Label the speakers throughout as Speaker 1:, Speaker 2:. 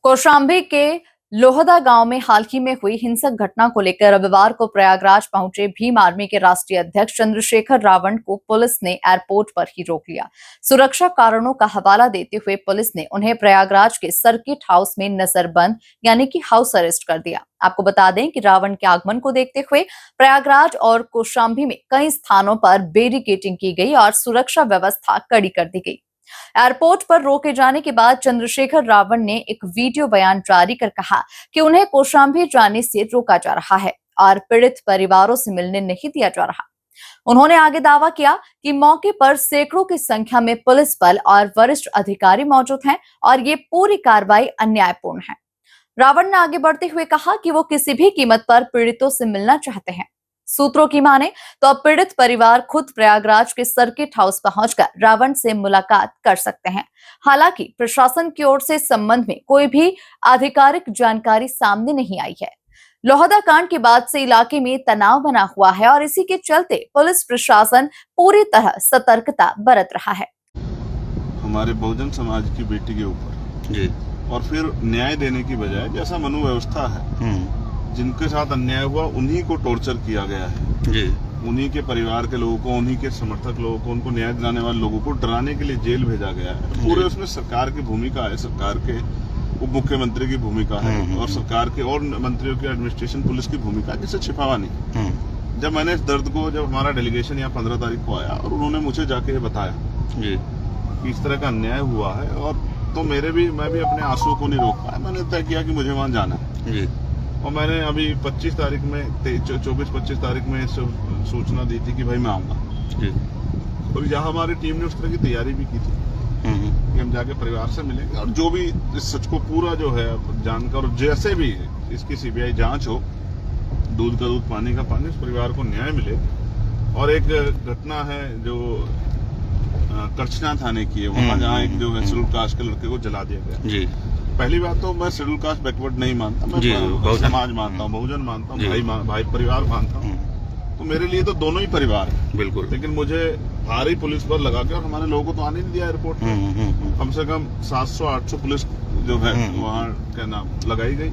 Speaker 1: कौशाम्बी के लोहदा गांव में हाल ही में हुई हिंसक घटना को लेकर रविवार को प्रयागराज पहुंचे भीम आर्मी के राष्ट्रीय अध्यक्ष चंद्रशेखर रावण को पुलिस ने एयरपोर्ट पर ही रोक लिया। सुरक्षा कारणों का हवाला देते हुए पुलिस ने उन्हें प्रयागराज के सर्किट हाउस में नजरबंद यानी कि हाउस अरेस्ट कर दिया। आपको बता दें कि रावण के आगमन को देखते हुए प्रयागराज और कौशाम्बी में कई स्थानों पर बैरिकेडिंग की गई और सुरक्षा व्यवस्था कड़ी कर दी गई। एयरपोर्ट पर रोके जाने के बाद चंद्रशेखर रावण ने एक वीडियो बयान जारी कर कहा कि उन्हें कौशाम्बी जाने से रोका जा रहा है और पीड़ित परिवारों से मिलने नहीं दिया जा रहा। उन्होंने आगे दावा किया कि मौके पर सैकड़ों की संख्या में पुलिस बल और वरिष्ठ अधिकारी मौजूद हैं और ये पूरी कार्रवाई अन्यायपूर्ण है। रावण ने आगे बढ़ते हुए कहा कि वो किसी भी कीमत पर पीड़ितों से मिलना चाहते हैं। सूत्रों की माने तो अब पीड़ित परिवार खुद प्रयागराज के सर्किट हाउस पहुंचकर रावण से मुलाकात कर सकते हैं। हालांकि प्रशासन की ओर से इस संबंध में कोई भी आधिकारिक जानकारी सामने नहीं आई है। लोहदा कांड के बाद से इलाके में तनाव बना हुआ है और इसी के चलते पुलिस प्रशासन पूरी तरह सतर्कता बरत रहा है।
Speaker 2: हमारे बहुजन समाज की बेटी के ऊपर जी और फिर न्याय देने की बजाय जैसा मनोव्यवस्था है जिनके साथ अन्याय हुआ उन्हीं को टॉर्चर किया गया है जी। उन्हीं के परिवार के लोगों को, उन्हीं के समर्थक लोगों को, उनको न्याय दिलाने वाले लोगों को डराने के लिए जेल भेजा गया है। पूरे उसमें सरकार की भूमिका है, सरकार के उप मुख्यमंत्री की भूमिका है और सरकार के और मंत्रियों की एडमिनिस्ट्रेशन पुलिस की भूमिका है, जिसे छिपावा नहीं। जब मैंने इस दर्द को, जब हमारा डेलीगेशन यहाँ 15 तारीख को आया और उन्होंने मुझे जाके बताया जी कि इस तरह का अन्याय हुआ है, और तो मैं भी अपने आंसू को नहीं रोक पाया। मैंने तय किया कि मुझे वहाँ जाना है जी। और मैंने अभी 25 तारीख में 24-25 तारीख में सूचना दी थी कि भाई मैं आऊंगा जी। और यहाँ हमारी टीम ने उस तरह की तैयारी भी की थी कि हम जाके परिवार से मिलेंगे और जो भी इस सच को पूरा जो है जानकर, जैसे भी इसकी सीबीआई जांच हो, दूध का दूध पानी का पानी, उस परिवार को न्याय मिले। और एक घटना है जो करछना थाने की है, वहाँ जहाँ एक जो है शेड्यूल कास्ट के लड़के को जला दिया गया जी। पहली बात तो मैं शेड्यूल कास्ट बैकवर्ड नहीं मानता, मैं समाज मानता हूँ, बहुजन मानता हूँ, भाई परिवार मानता हूँ। तो मेरे लिए तो दोनों ही परिवार है बिल्कुल। लेकिन मुझे भारी पुलिस पर लगा के, और हमारे लोगों को तो आने नहीं दिया एयरपोर्ट पर। कम से कम 700-800 पुलिस जो है वहाँ क्या नाम लगाई गई।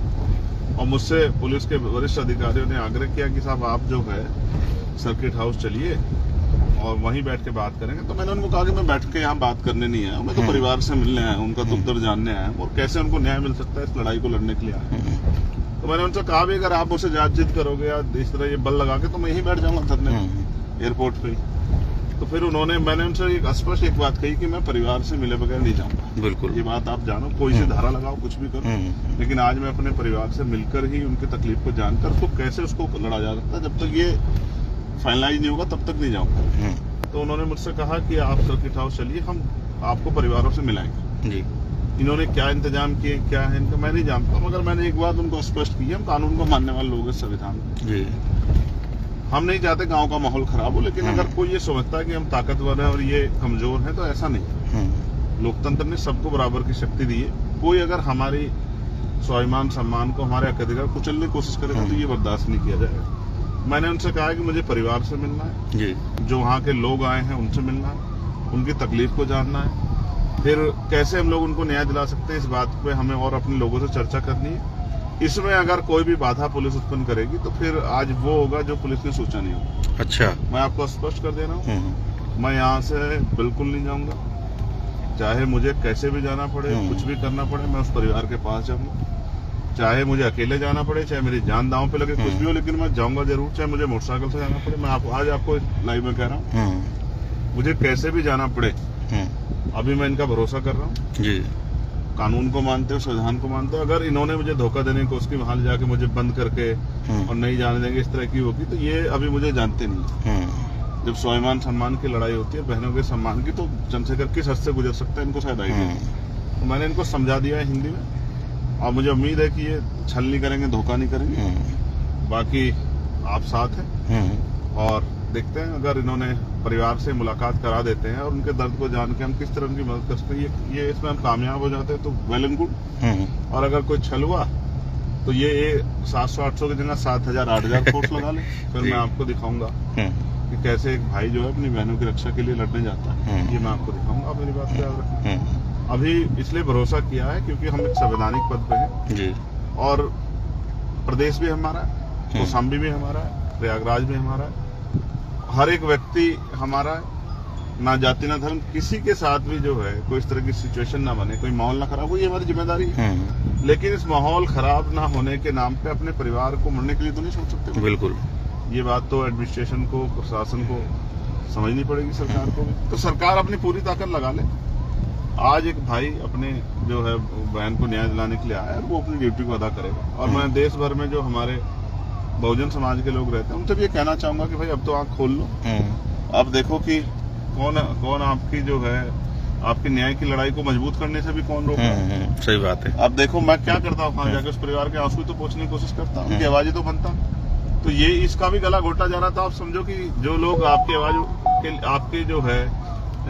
Speaker 2: और मुझसे पुलिस के वरिष्ठ अधिकारियों ने आग्रह किया कि साहब आप जो है सर्किट हाउस चलिए और वहीं बैठ के बात करेंगे। तो मैंने उनको कहा कि मैं बैठ के यहाँ बात करने नहीं आया, मैं तो परिवार से मिलने आया, उनका दुख दर्द जानने आया और कैसे उनको न्याय मिल सकता है इस लड़ाई को लड़ने के लिए आया। तो मैंने उनसे कहा भी अगर आप मुझसे बातचीत करोगे या इस तरह ये बल लगा के, तो मैं यहीं बैठ जाऊंगा धरने एयरपोर्ट पे। तो फिर मैंने उनसे स्पष्ट एक बात कही कि मैं परिवार से मिले बगैर नहीं जाऊंगा। बिल्कुल, ये बात आप जानो, कोई से धारा लगाओ, कुछ भी करो, लेकिन आज मैं अपने परिवार से मिलकर ही उनकी तकलीफ को जानकर तो कैसे उसको लड़ा जा सकता है, जब तक ये फाइनलाइज नहीं होगा तब तक नहीं जाऊंगा। तो उन्होंने मुझसे कहा कि आप सर्किट हाउस चलिए, हम आपको परिवारों से मिलाएंगे जी। इन्होंने क्या इंतजाम किए, क्या है इनका, मैं नहीं जानता, मगर मैंने एक बात उनको स्पष्ट की, हम कानून को मानने वाले लोग हैं, संविधान जी। हम नहीं चाहते गांव का माहौल खराब हो, लेकिन अगर कोई ये समझता है कि हम ताकतवर हैं और ये कमजोर हैं, तो ऐसा नहीं। लोकतंत्र ने सबको बराबर की शक्ति दी है। कोई अगर हमारी स्वाभिमान सम्मान को, हमारे अधिकार कुचलने की कोशिश करेगा तो ये बर्दाश्त नहीं किया जाएगा। मैंने उनसे कहा कि मुझे परिवार से मिलना है जी, जो वहाँ के लोग आए हैं उनसे मिलना है, उनकी तकलीफ को जानना है, फिर कैसे हम लोग उनको न्याय दिला सकते हैं, इस बात पे हमें और अपने लोगों से चर्चा करनी है। इसमें अगर कोई भी बाधा पुलिस उत्पन्न करेगी तो फिर आज वो होगा जो पुलिस ने सोचा नहीं होगा। अच्छा, मैं आपको स्पष्ट कर दे रहा हूँ, मैं यहाँ से बिल्कुल नहीं जाऊंगा, चाहे मुझे कैसे भी जाना पड़े, कुछ भी करना पड़े, मैं उस परिवार के पास जाऊंगा। चाहे मुझे अकेले जाना पड़े, चाहे मेरी जान दांव पे लगे, कुछ भी हो, लेकिन मैं जाऊंगा जरूर। चाहे मुझे मोटरसाइकिल से जाना पड़े, मैं आज आपको लाइव में कह रहा हूँ, मुझे कैसे भी जाना पड़े, अभी मैं इनका भरोसा कर रहा हूँ जी। कानून को मानते हो, संविधान को मानते हो। अगर इन्होंने मुझे धोखा देने की कोशिश की, वहां जाके मुझे बंद करके और नहीं जाने देंगे, इस तरह की होगी, तो ये अभी मुझे जानते नहीं। जब स्वाभिमान सम्मान की लड़ाई होती है, बहनों के सम्मान की, तो चंद्रशेखर किस हद से गुजर सकता है, इनको शायद आइडिया। तो मैंने इनको समझा दिया है हिंदी में, और मुझे उम्मीद है कि ये छल नहीं करेंगे, धोखा नहीं करेंगे। बाकी आप साथ हैं और देखते हैं, अगर इन्होंने परिवार से मुलाकात करा देते हैं और उनके दर्द को जान के हम किस तरह उनकी मदद कर सकते हैं, ये इसमें हम कामयाब हो जाते हैं तो वेल एंड गुड। और अगर कोई छल हुआ तो ये 700-800 की जगह 7,000-8,000 फोर्स लगा ले, फिर मैं आपको दिखाऊंगा कि कैसे एक भाई जो है अपनी बहनों की रक्षा के लिए लड़ने जाता है। ये मैं आपको दिखाऊंगा, आप मेरी बात याद रखें। अभी इसलिए भरोसा किया है क्योंकि हम एक संवैधानिक पद पे हैं
Speaker 3: जी।
Speaker 2: और प्रदेश भी हमारा है, कौशाम्बी भी हमारा है, प्रयागराज भी हमारा है, हर एक व्यक्ति हमारा है, ना जाति ना धर्म, किसी के साथ भी जो है कोई इस तरह की सिचुएशन ना बने, कोई माहौल ना खराब हो, ये हमारी जिम्मेदारी है। लेकिन इस माहौल खराब ना होने के नाम पे अपने परिवार को मरने के लिए तो नहीं सोच सकते।
Speaker 3: बिल्कुल,
Speaker 2: ये बात तो एडमिनिस्ट्रेशन को, प्रशासन को समझनी पड़ेगी, सरकार को भी। तो सरकार अपनी पूरी ताकत लगा ले। आज एक भाई अपने जो है बहन को न्याय दिलाने के लिए आया है, वो अपनी ड्यूटी को अदा करेगा। और मैं देश भर में जो हमारे बहुजन समाज के लोग रहते हैं उनसे भी ये कहना चाहूंगा कि भाई अब तो आंख खोल लो, अब देखो कि कौन आपकी जो है आपकी न्याय की लड़ाई को मजबूत करने से भी कौन रोक रहा है।
Speaker 3: सही बात है।
Speaker 2: अब देखो मैं क्या करता हूँ, वहां जाकर उस परिवार के आंसू तो पोंछने की कोशिश करता हूँ, उनकी आवाज तो बनता हूँ। तो ये इसका भी गला घोटा जा रहा था। आप समझो कि जो लोग आपकी आवाज के आपके जो है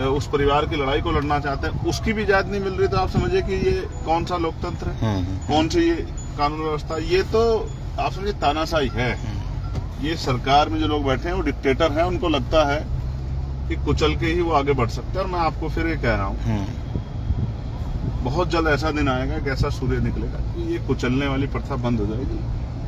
Speaker 2: उस परिवार की लड़ाई को लड़ना चाहते हैं, उसकी भी इजाजत नहीं मिल रही। तो आप समझिए कि ये कौन सा लोकतंत्र है, कौन सी ये कानून व्यवस्था, ये तो आप समझिए तानाशाही है। ये सरकार में जो लोग बैठे हैं वो डिक्टेटर हैं, उनको लगता है कि कुचल के ही वो आगे बढ़ सकते हैं। और मैं आपको फिर ये कह रहा हूँ, बहुत जल्द ऐसा दिन आएगा कि ऐसा सूर्य निकलेगा कि ये कुचलने वाली प्रथा बंद हो जाएगी